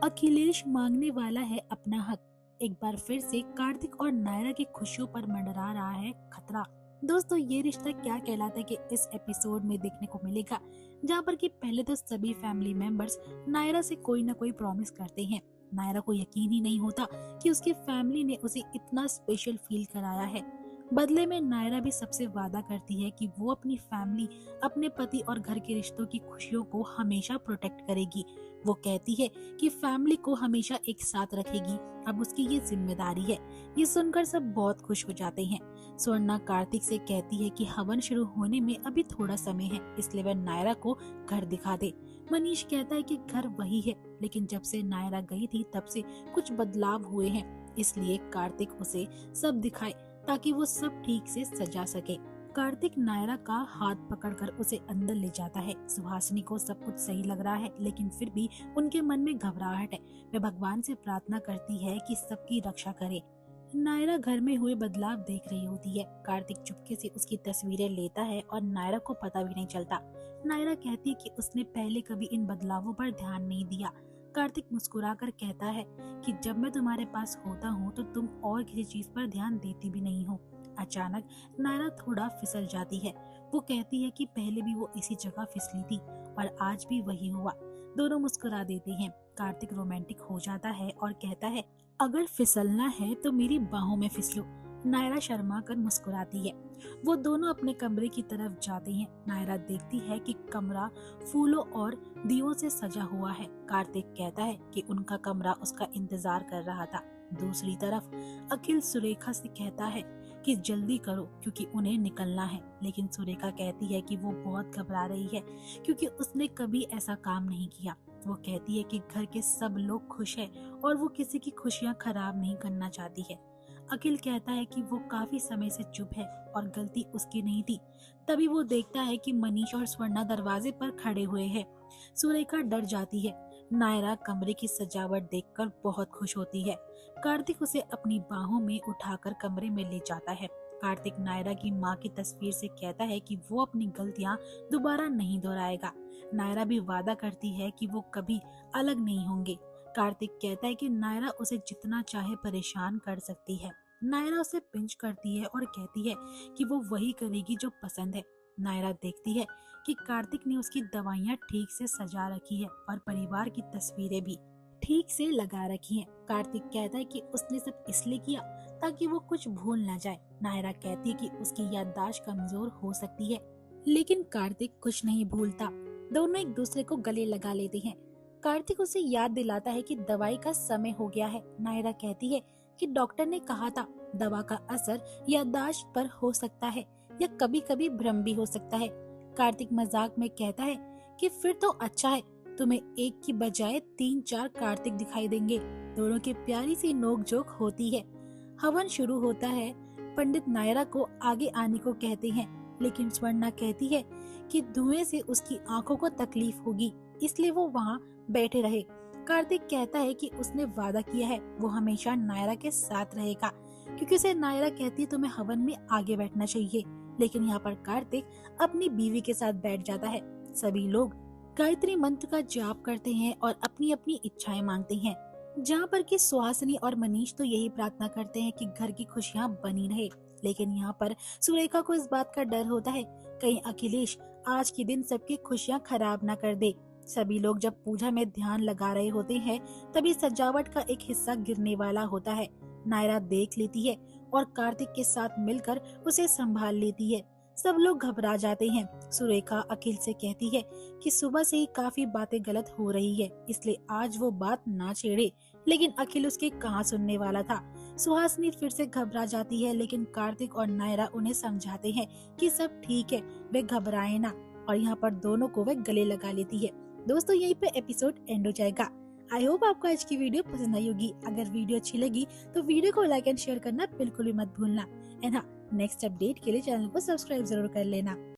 अखिलेश मांगने वाला है अपना हक। एक बार फिर से कार्तिक और नायरा की खुशियों पर मंडरा रहा है खतरा। दोस्तों, ये रिश्ता क्या कहलाता है कि इस एपिसोड में देखने को मिलेगा, जहाँ पर कि पहले तो सभी फैमिली मेंबर्स नायरा से कोई ना कोई प्रॉमिस करते हैं। नायरा को यकीन ही नहीं होता कि उसकी फैमिली ने उसे इतना स्पेशल फील कराया है। बदले में नायरा भी सबसे वादा करती है कि वो अपनी फैमिली, अपने पति और घर के रिश्तों की खुशियों को हमेशा प्रोटेक्ट करेगी। वो कहती है कि फैमिली को हमेशा एक साथ रखेगी, अब उसकी ये जिम्मेदारी है। ये सुनकर सब बहुत खुश हो जाते हैं। स्वर्णा कार्तिक से कहती है कि हवन शुरू होने में अभी थोड़ा समय है, इसलिए वह नायरा को घर दिखा दे। मनीष कहता है कि घर वही है, लेकिन जब से नायरा गई थी तब से कुछ बदलाव हुए हैं, इसलिए कार्तिक उसे सब दिखाए ताकि वो सब ठीक से सजा सके। कार्तिक नायरा का हाथ पकड़कर उसे अंदर ले जाता है। सुहासिनी को सब कुछ सही लग रहा है, लेकिन फिर भी उनके मन में घबराहट है। वे भगवान से प्रार्थना करती है कि सबकी रक्षा करे। नायरा घर में हुए बदलाव देख रही होती है। कार्तिक चुपके से उसकी तस्वीरें लेता है और नायरा को पता भी नहीं चलता। नायरा कहती है कि उसने पहले कभी इन बदलावों पर ध्यान नहीं दिया। कार्तिक मुस्कुराकर कहता है कि जब मैं तुम्हारे पास होता हूँ तो तुम और किसी चीज पर ध्यान देती भी नहीं हो। अचानक नायरा थोड़ा फिसल जाती है। वो कहती है कि पहले भी वो इसी जगह फिसली थी और आज भी वही हुआ। दोनों मुस्कुरा देते हैं। कार्तिक रोमांटिक हो जाता है और कहता है, अगर फिसलना है तो मेरी बाहों में फिसलो। नायरा शर्मा कर मुस्कुराती है। वो दोनों अपने कमरे की तरफ जाते हैं। नायरा देखती है कि कमरा फूलों और दियों से सजा हुआ है। कार्तिक कहता है कि उनका कमरा उसका इंतजार कर रहा था। दूसरी तरफ अखिल सुरेखा से कहता है कि जल्दी करो क्योंकि उन्हें निकलना है, लेकिन सुरेखा कहती है कि वो बहुत घबरा रही है क्योंकि उसने कभी ऐसा काम नहीं किया। वो कहती है कि घर के सब लोग खुश हैं और वो किसी की खुशियां खराब नहीं करना चाहती है। अखिल कहता है कि वो काफी समय से चुप है और गलती उसकी नहीं थी। तभी वो देखता है कि मनीष और स्वर्णा दरवाजे पर खड़े हुए हैं। सुरेखा डर जाती है। नायरा कमरे की सजावट देखकर बहुत खुश होती है। कार्तिक उसे अपनी बाहों में उठाकर कमरे में ले जाता है। कार्तिक नायरा की माँ की तस्वीर से कहता है कि वो अपनी गलतियाँ दोबारा नहीं दोहराएगा। नायरा भी वादा करती है कि वो कभी अलग नहीं होंगे। कार्तिक कहता है कि नायरा उसे जितना चाहे परेशान कर सकती है। नायरा उसे पिंच करती है और कहती है कि वो वही करेगी जो पसंद है। नायरा देखती है कि कार्तिक ने उसकी दवाइयाँ ठीक से सजा रखी है और परिवार की तस्वीरें भी ठीक से लगा रखी हैं। कार्तिक कहता है कि उसने सब इसलिए किया ताकि वो कुछ भूल न जाए। नायरा कहती है कि उसकी याददाश्त कमजोर हो सकती है, लेकिन कार्तिक कुछ नहीं भूलता। दोनों एक दूसरे को गले लगा लेते हैं। कार्तिक उसे याद दिलाता है कि दवाई का समय हो गया है। नायरा कहती है कि डॉक्टर ने कहा था दवा का असर याददाश्त पर हो सकता है या कभी कभी भ्रम भी हो सकता है। कार्तिक मजाक में कहता है कि फिर तो अच्छा है, तुम्हें एक की बजाय 3-4 कार्तिक दिखाई देंगे। दोनों की प्यारी सी नोकझोंक होती है। हवन शुरू होता है। पंडित नायरा को आगे आने को कहते हैं, लेकिन स्वर्णा कहती है कि धुएं से उसकी आंखों को तकलीफ होगी, इसलिए वो वहाँ बैठे रहे। कार्तिक कहता है कि उसने वादा किया है वो हमेशा नायरा के साथ रहेगा, क्योंकि उसे नायरा कहती है तुम्हें हवन में आगे बैठना चाहिए। लेकिन यहाँ पर कार्तिक अपनी बीवी के साथ बैठ जाता है। सभी लोग गायत्री मंत्र का जाप करते हैं और अपनी अपनी इच्छाएं मांगते हैं। जहाँ पर कि सुहासिनी और मनीष तो यही प्रार्थना करते हैं कि घर की खुशियाँ बनी रहे, लेकिन यहाँ पर सुरेखा को इस बात का डर होता है कहीं अखिलेश आज के दिन सबकी खुशियाँ खराब न कर दे। सभी लोग जब पूजा में ध्यान लगा रहे होते हैं तभी सजावट का एक हिस्सा गिरने वाला होता है। नायरा देख लेती है और कार्तिक के साथ मिलकर उसे संभाल लेती है। सब लोग घबरा जाते हैं। सुरेखा अखिल से कहती है कि सुबह से ही काफी बातें गलत हो रही है, इसलिए आज वो बात ना छेड़े, लेकिन अखिल उसके कहाँ सुनने वाला था। सुहासिनी फिर से घबरा जाती है, लेकिन कार्तिक और नायरा उन्हें समझाते हैं कि सब ठीक है, वे घबराए ना, और यहाँ पर दोनों को वे गले लगा लेती है। दोस्तों, यहीं पे एपिसोड एंड हो जाएगा। आई होप आपको आज की वीडियो पसंद आई होगी। अगर वीडियो अच्छी लगी तो वीडियो को लाइक एंड शेयर करना बिल्कुल भी मत भूलना। एंड हाँ, नेक्स्ट अपडेट के लिए चैनल को सब्सक्राइब जरूर कर लेना।